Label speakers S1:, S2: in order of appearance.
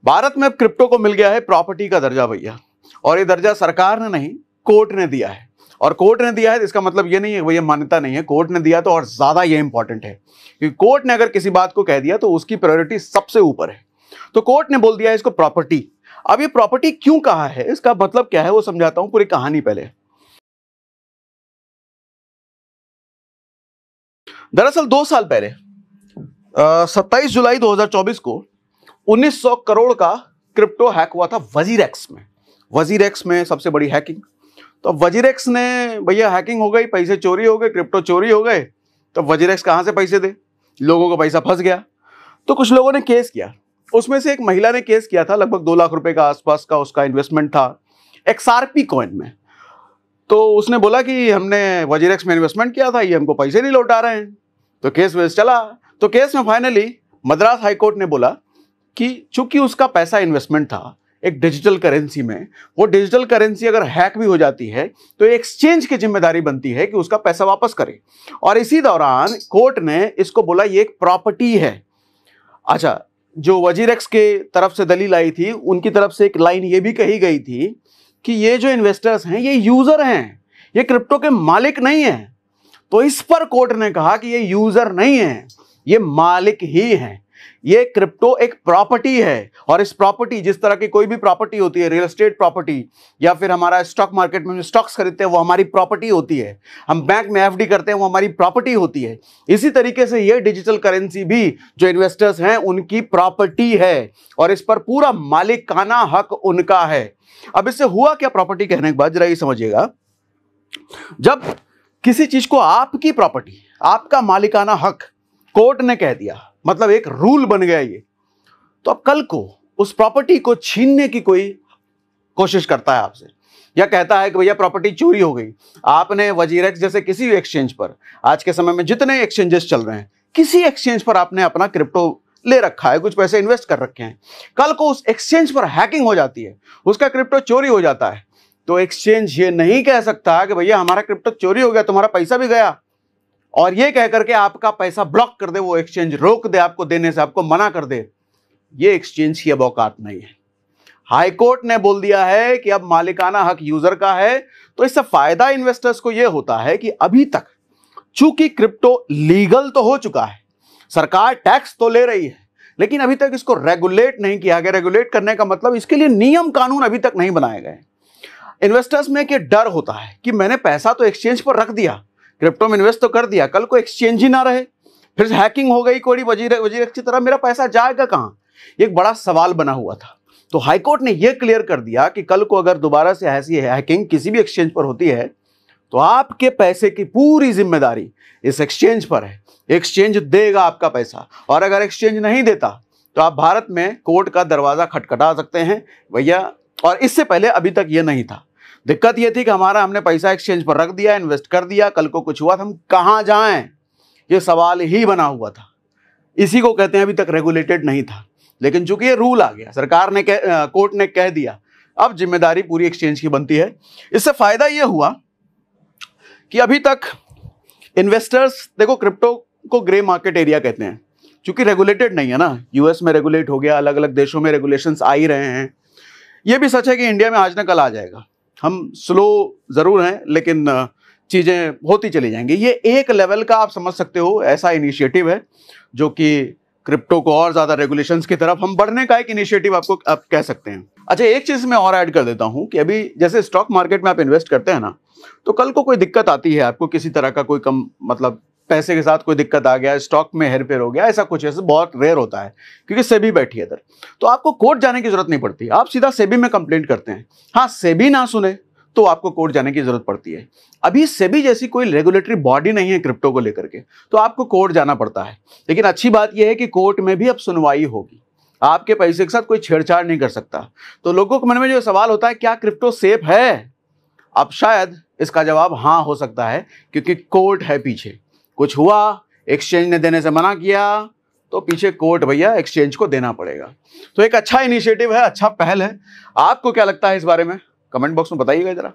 S1: भारत में अब क्रिप्टो को मिल गया है प्रॉपर्टी का दर्जा भैया, और ये दर्जा सरकार ने नहीं, कोर्ट ने दिया है। और कोर्ट ने दिया है इसका मतलब ये नहीं है भैया मान्यता नहीं है, कोर्ट ने दिया तो और ज्यादा ये इंपॉर्टेंट है, क्योंकि कोर्ट ने अगर किसी बात को कह दिया तो उसकी प्रायोरिटी सबसे ऊपर है। तो कोर्ट ने बोल दिया है इसको प्रॉपर्टी। अब ये प्रॉपर्टी क्यों कहा है, इसका मतलब क्या है वो समझाता हूं, पूरी कहानी पहले। दरअसल 2 साल पहले 27 जुलाई 2024 को 1900 करोड़ का क्रिप्टो हैक हुआ था वजीरेक्स में। वजीरेक्स में सबसे बड़ी हैकिंग। तो वजीरेक्स ने भैया हैकिंग हो गई, पैसे चोरी हो गए, क्रिप्टो चोरी हो गए, तो वजीरेक्स कहां से पैसे दे, लोगों का पैसा फंस गया। तो कुछ लोगों ने केस किया, उसमें से एक महिला ने केस किया था, लगभग 2 लाख रुपए का आसपास का उसका इन्वेस्टमेंट था XRP कॉइन में। तो उसने बोला कि हमने वजीरेक्स में इन्वेस्टमेंट किया था, ये हमको पैसे नहीं लौटा रहे हैं। तो केस वेस चला। तो केस में फाइनली मद्रास हाईकोर्ट ने बोला कि चूंकि उसका पैसा इन्वेस्टमेंट था एक डिजिटल करेंसी में, वो डिजिटल करेंसी अगर हैक भी हो जाती है तो एक्सचेंज की जिम्मेदारी बनती है कि उसका पैसा वापस करे। और इसी दौरान कोर्ट ने इसको बोला ये एक प्रॉपर्टी है। अच्छा, जो वजीरेक्स के तरफ से दलील आई थी, उनकी तरफ से एक लाइन ये भी कही गई थी कि ये जो इन्वेस्टर्स हैं ये यूजर हैं, ये क्रिप्टो के मालिक नहीं है। तो इस पर कोर्ट ने कहा कि ये यूजर नहीं है, ये मालिक ही हैं, ये क्रिप्टो एक प्रॉपर्टी है। और इस प्रॉपर्टी, जिस तरह की कोई भी प्रॉपर्टी होती है, रियल एस्टेट प्रॉपर्टी या फिर हमारा स्टॉक मार्केट में स्टॉक्स खरीदते हैं वो हमारी प्रॉपर्टी होती है, हम बैंक में FD करते हैं वो हमारी प्रॉपर्टी होती है, इसी तरीके से ये डिजिटल करेंसी भी जो इन्वेस्टर्स हैं उनकी प्रॉपर्टी है और इस पर पूरा मालिकाना हक उनका है। अब इससे हुआ क्या प्रॉपर्टी कहने के बाद, जरा ये समझिएगा, जब किसी चीज को आपकी प्रॉपर्टी, आपका मालिकाना हक कोर्ट ने कह दिया, मतलब एक रूल बन गया ये, तो अब कल को उस प्रॉपर्टी को छीनने की कोई कोशिश करता है आपसे, या कहता है कि भैया प्रॉपर्टी चोरी हो गई, आपने वजीरेक्स जैसे किसी भी एक्सचेंज पर, आज के समय में जितने एक्सचेंजेस चल रहे हैं, किसी एक्सचेंज पर आपने अपना क्रिप्टो ले रखा है, कुछ पैसे इन्वेस्ट कर रखे हैं, कल को उस एक्सचेंज पर हैकिंग हो जाती है, उसका क्रिप्टो चोरी हो जाता है, तो एक्सचेंज ये नहीं कह सकता कि भैया हमारा क्रिप्टो चोरी हो गया, तुम्हारा पैसा भी गया, और ये कह करके आपका पैसा ब्लॉक कर दे, वो एक्सचेंज रोक दे आपको देने से, आपको मना कर दे। ये एक्सचेंज की अब औकात नहीं है। हाईकोर्ट ने बोल दिया है कि अब मालिकाना हक यूजर का है। तो इससे फायदा इन्वेस्टर्स को यह होता है कि अभी तक चूंकि क्रिप्टो लीगल तो हो चुका है, सरकार टैक्स तो ले रही है, लेकिन अभी तक इसको रेगुलेट नहीं किया गया। रेगुलेट करने का मतलब इसके लिए नियम कानून अभी तक नहीं बनाए गए। इन्वेस्टर्स में एक डर होता है कि मैंने पैसा तो एक्सचेंज पर रख दिया, क्रिप्टो में इन्वेस्ट तो कर दिया, कल को एक्सचेंज ही ना रहे, फिर हैकिंग हो गई कोई वजीरेक्स की तरह, मेरा पैसा जाएगा कहां? एक बड़ा सवाल बना हुआ था। तो हाईकोर्ट ने यह क्लियर कर दिया कि कल को अगर दोबारा से ऐसी हैकिंग किसी भी एक्सचेंज पर होती है तो आपके पैसे की पूरी जिम्मेदारी इस एक्सचेंज पर है। एक्सचेंज देगा आपका पैसा, और अगर एक्सचेंज नहीं देता तो आप भारत में कोर्ट का दरवाजा खटखटा सकते हैं भैया। और इससे पहले अभी तक यह नहीं था। दिक्कत यह थी कि हमने पैसा एक्सचेंज पर रख दिया, इन्वेस्ट कर दिया, कल को कुछ हुआ तो हम कहां जाएं, यह सवाल ही बना हुआ था। इसी को कहते हैं अभी तक रेगुलेटेड नहीं था, लेकिन चूंकि ये रूल आ गया, सरकार ने कोर्ट ने कह दिया, अब जिम्मेदारी पूरी एक्सचेंज की बनती है। इससे फायदा यह हुआ कि अभी तक इन्वेस्टर्स, देखो क्रिप्टो को ग्रे मार्केट एरिया कहते हैं, चूंकि रेगुलेटेड नहीं है ना। यूएस में रेगुलेट हो गया, अलग अलग देशों में रेगुलेशंस आ ही रहे हैं। यह भी सच है कि इंडिया में आज न कल आ जाएगा। हम स्लो जरूर हैं लेकिन चीजें होती चली जाएंगी। ये एक लेवल का आप समझ सकते हो ऐसा इनिशिएटिव है जो कि क्रिप्टो को और ज्यादा रेगुलेशंस की तरफ हम बढ़ने का एक इनिशिएटिव आपको आप कह सकते हैं। अच्छा, एक चीज मैं और ऐड कर देता हूं कि अभी जैसे स्टॉक मार्केट में आप इन्वेस्ट करते हैं ना, तो कल को कोई दिक्कत आती है, आपको किसी तरह का कोई कम मतलब पैसे के साथ कोई दिक्कत आ गया, स्टॉक में हेरफेर हो गया, ऐसा कुछ, ऐसा बहुत रेयर होता है क्योंकि सेबी बैठी है इधर, तो आपको कोर्ट जाने की जरूरत नहीं पड़ती, आप सीधा सेबी में कंप्लेंट करते हैं। हाँ, सेबी ना सुने तो आपको कोर्ट जाने की जरूरत पड़ती है। अभी सेबी जैसी कोई रेगुलेटरी बॉडी नहीं है क्रिप्टो को लेकर के, तो आपको कोर्ट जाना पड़ता है। लेकिन अच्छी बात यह है कि कोर्ट में भी अब सुनवाई होगी, आपके पैसे के साथ कोई छेड़छाड़ नहीं कर सकता। तो लोगों के मन में जो सवाल होता है क्या क्रिप्टो सेफ है, अब शायद इसका जवाब हाँ हो सकता है, क्योंकि कोर्ट है पीछे। कुछ हुआ, एक्सचेंज ने देने से मना किया, तो पीछे कोर्ट भैया एक्सचेंज को देना पड़ेगा। तो एक अच्छा इनिशिएटिव है, अच्छा पहल है। आपको क्या लगता है इस बारे में, कमेंट बॉक्स में बताइएगा जरा।